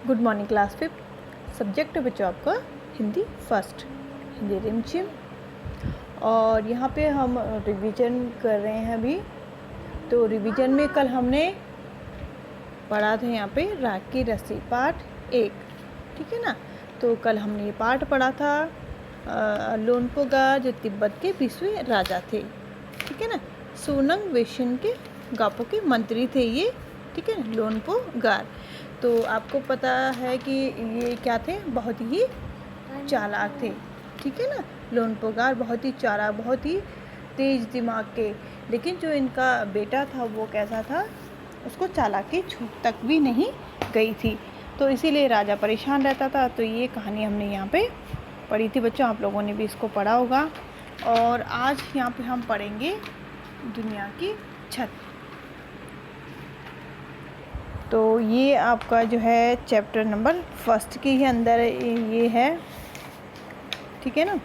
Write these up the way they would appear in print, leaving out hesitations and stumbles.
Good morning class 5। Subject बच्चों आपका Hindi first, Hindi रिमझिम। और यहाँ पे हम रिवीजन कर रहे हैं अभी। तो रिवीजन में कल हमने पढ़ा था यहाँ पे राग की रस्सी पाठ 1, ठीक है ना। तो कल हमने ये पाठ पढ़ा था लोनपोगा जो तिब्बत के 20वें राजा थे, ठीक है ना। सोनंग वेशन के गापो के मंत्री थे ये, ठीक है, लोनपोगार। तो आपको पता है कि ये क्या थे, बहुत ही चालाक थे, ठीक है ना। लोनपोगार बहुत ही चालाक, बहुत ही तेज दिमाग के। लेकिन जो इनका बेटा था वो कैसा था, उसको चालाकी छू तक भी नहीं गई थी, तो इसीलिए राजा परेशान रहता था। तो ये कहानी हमने यहाँ पे पढ़ी थी बच्चों, आप लोगों ने भी इसको पढ़ा होगा। और आज यहाँ पे हम पढ़ेंगे दुनिया की छत। तो ये आपका जो है चैप्टर नंबर 1 के ही अंदर ये है, ठीक है ना।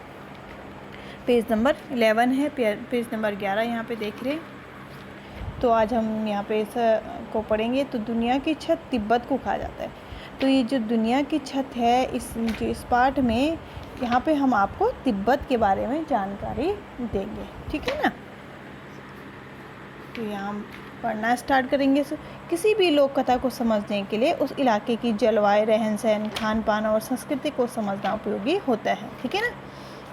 पेज नंबर 11 है, पेज नंबर 11 यहाँ पे देख रहे। तो आज हम यहाँ पे इस को पढ़ेंगे। तो दुनिया की छत तिब्बत को कहा जाता है। तो ये जो दुनिया की छत है, इस पाठ में यहाँ पे हम आपको तिब्बत के बारे में जानकारी देंगे, ठीक है ना। तो यहाँ पढ़ना स्टार्ट करेंगे। किसी भी लोक कथा को समझने के लिए उस इलाके की जलवायु, रहन सहन, खान पान और संस्कृति को समझना उपयोगी होता है, ठीक है ना।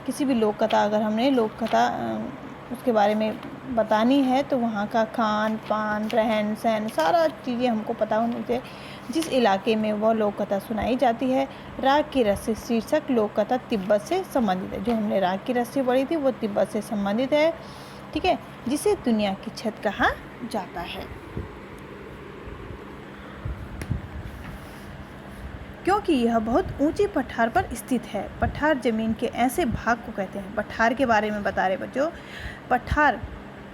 किसी भी लोक कथा, अगर हमने लोक कथा उसके बारे में बतानी है तो वहाँ का खान पान, रहन सहन, सारा चीज़ें हमको पता होनी चाहिए। जिस इलाके में वह लोक कथा सुनाई जाती है। राग की रस्सी शीर्षक लोक कथा तिब्बत से संबंधित है। जो हमने राग की रस्सी पढ़ी थी वो तिब्बत से संबंधित है, ठीक है, जिसे दुनिया की छत कहा जाता है। क्योंकि यह बहुत ऊंचे पठार पर स्थित है। पठार जमीन के ऐसे भाग को कहते हैं। पठार के बारे में बता रहे बच्चों। पठार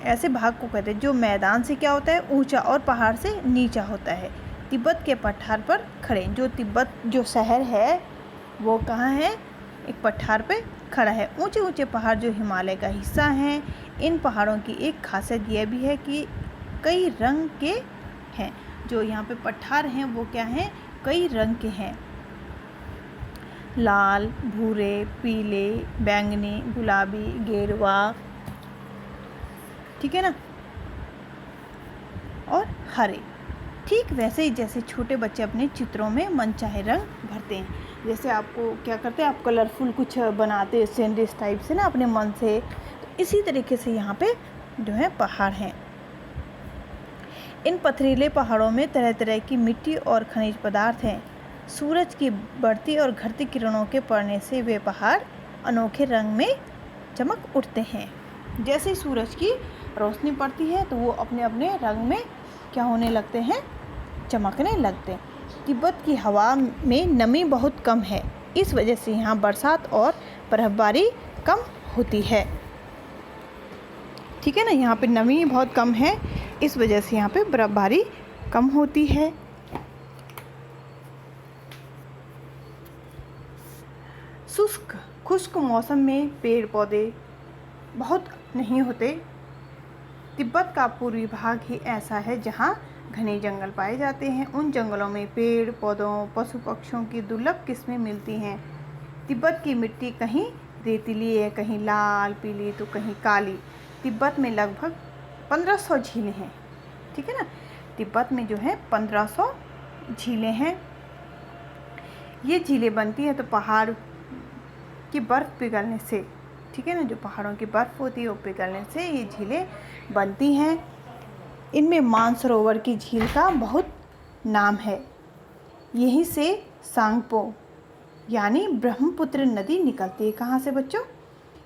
ऐसे भाग को कहते हैं जो मैदान से क्या होता है, ऊंचा, और पहाड़ से नीचा होता है। तिब्बत के पठार पर खड़े, जो तिब्बत जो शहर है वो कहाँ है, एक पठार पे खड़ा है। ऊंचे ऊंचे पहाड़ जो हिमालय का हिस्सा हैं। इन पहाड़ों की एक खासियत यह भी है कि कई रंग के हैं। जो यहाँ पे पठार हैं वो क्या हैं, कई रंग के हैं। लाल, भूरे, पीले, बैंगनी, गुलाबी, गेरुआ, ठीक है ना, और हरे। ठीक वैसे ही जैसे छोटे बच्चे अपने चित्रों में मनचाहे रंग भरते हैं। जैसे आपको क्या करते हैं, आप कलरफुल कुछ बनाते हैं सैंडविच टाइप से ना अपने मन से, तो इसी तरीके से यहाँ पे जो है पहाड़ हैं। इन पथरीले पहाड़ों में तरह तरह की मिट्टी और खनिज पदार्थ हैं। सूरज की बढ़ती और घटती किरणों के पड़ने से वे पहाड़ अनोखे रंग में चमक उठते हैं। जैसे सूरज की रोशनी पड़ती है तो वो अपने अपने रंग में क्या होने लगते हैं, चमकने लगते हैं। तिब्बत की हवा में नमी बहुत कम है, इस वजह से यहाँ बरसात और बर्फबारी कम होती है, ठीक है ना। यहाँ पे नमी बहुत कम है, इस वजह से यहाँ पे बर्फबारी कम होती है। खुश्क मौसम में पेड़ पौधे बहुत नहीं होते। तिब्बत का पूर्वी भाग ही ऐसा है जहाँ घने जंगल पाए जाते हैं। उन जंगलों में पेड़ पौधों, पशु पक्षियों की दुर्लभ किस्में मिलती हैं। तिब्बत की मिट्टी कहीं रेतीली है, कहीं लाल पीली तो कहीं काली। तिब्बत में लगभग 1500 झीलें हैं, ठीक है ना। तिब्बत में जो है 1500 झीलें हैं। ये झीलें बनती हैं तो पहाड़ की बर्फ़ पिघलने से, ठीक है ना, जो पहाड़ों की बर्फ़ होती है वो पिघलने से ये झीलें बनती हैं। इनमें मानसरोवर की झील का बहुत नाम है। यहीं से सांगपो यानी ब्रह्मपुत्र नदी निकलती है। कहाँ से बच्चों,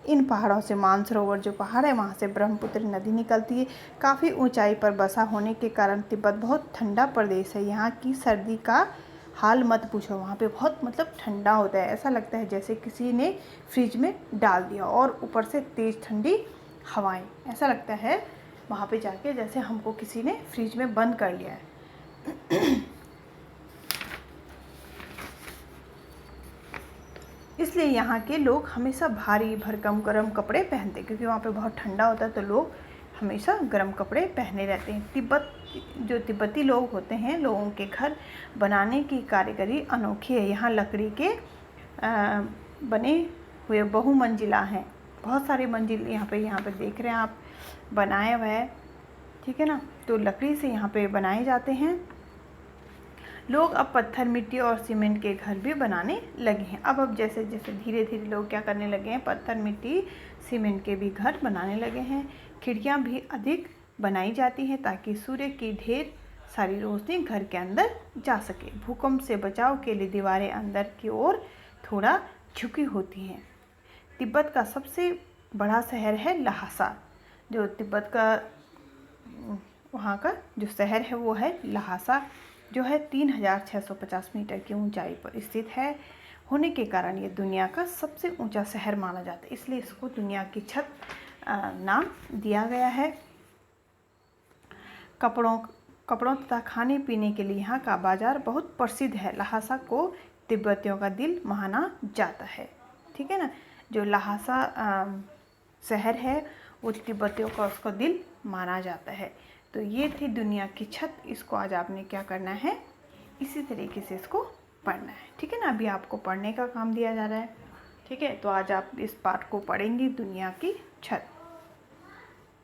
इन पहाड़ों से, मानसरोवर जो पहाड़ है वहाँ से ब्रह्मपुत्र नदी निकलती है। काफ़ी ऊंचाई पर बसा होने के कारण तिब्बत बहुत ठंडा प्रदेश है। यहाँ की सर्दी का हाल मत पूछो, वहाँ पे बहुत मतलब ठंडा होता है। ऐसा लगता है जैसे किसी ने फ्रिज में डाल दिया, और ऊपर से तेज़ ठंडी हवाएं। ऐसा लगता है वहाँ पे जाके जैसे हमको किसी ने फ्रिज में बंद कर लिया है। इसलिए यहाँ के लोग हमेशा भारी भरकम गर्म कपड़े पहनते हैं, क्योंकि वहाँ पे बहुत ठंडा होता है तो लोग हमेशा गर्म कपड़े पहने रहते हैं। तिब्बत जो तिब्बती लोग होते हैं, लोगों के घर बनाने की कारीगरी अनोखी है। यहाँ लकड़ी के बने हुए बहुमंजिला हैं, बहुत सारे मंजिल यहाँ पे देख रहे हैं आप, बनाया हुआ है, ठीक है ना। तो लकड़ी से यहाँ पे बनाए जाते हैं। लोग अब पत्थर, मिट्टी और सीमेंट के घर भी बनाने लगे हैं। अब जैसे जैसे धीरे धीरे लोग क्या करने लगे हैं, पत्थर, मिट्टी, सीमेंट के भी घर बनाने लगे हैं। खिड़कियाँ भी अधिक बनाई जाती हैं ताकि सूर्य की ढेर सारी रोशनी घर के अंदर जा सके। भूकंप से बचाव के लिए दीवारें अंदर की ओर थोड़ा झुकी होती हैं। तिब्बत का सबसे बड़ा शहर है ल्हासा। जो तिब्बत का वहाँ का जो शहर है वो है ल्हासा, जो है 3650 मीटर की ऊंचाई पर स्थित है। होने के कारण ये दुनिया का सबसे ऊंचा शहर माना जाता है, इसलिए इसको दुनिया की छत नाम दिया गया है। कपड़ों तथा खाने पीने के लिए यहाँ का बाजार बहुत प्रसिद्ध है। ल्हासा को तिब्बतियों का दिल माना जाता है, ठीक है ना। जो ल्हासा शहर है वो तिब्बतियों का उसको दिल माना जाता है। तो ये थी दुनिया की छत। इसको आज आपने क्या करना है, इसी तरीके से इसको पढ़ना है, ठीक है ना। अभी आपको पढ़ने का काम दिया जा रहा है, ठीक है। तो आज आप इस पाठ को पढ़ेंगी, दुनिया की छत।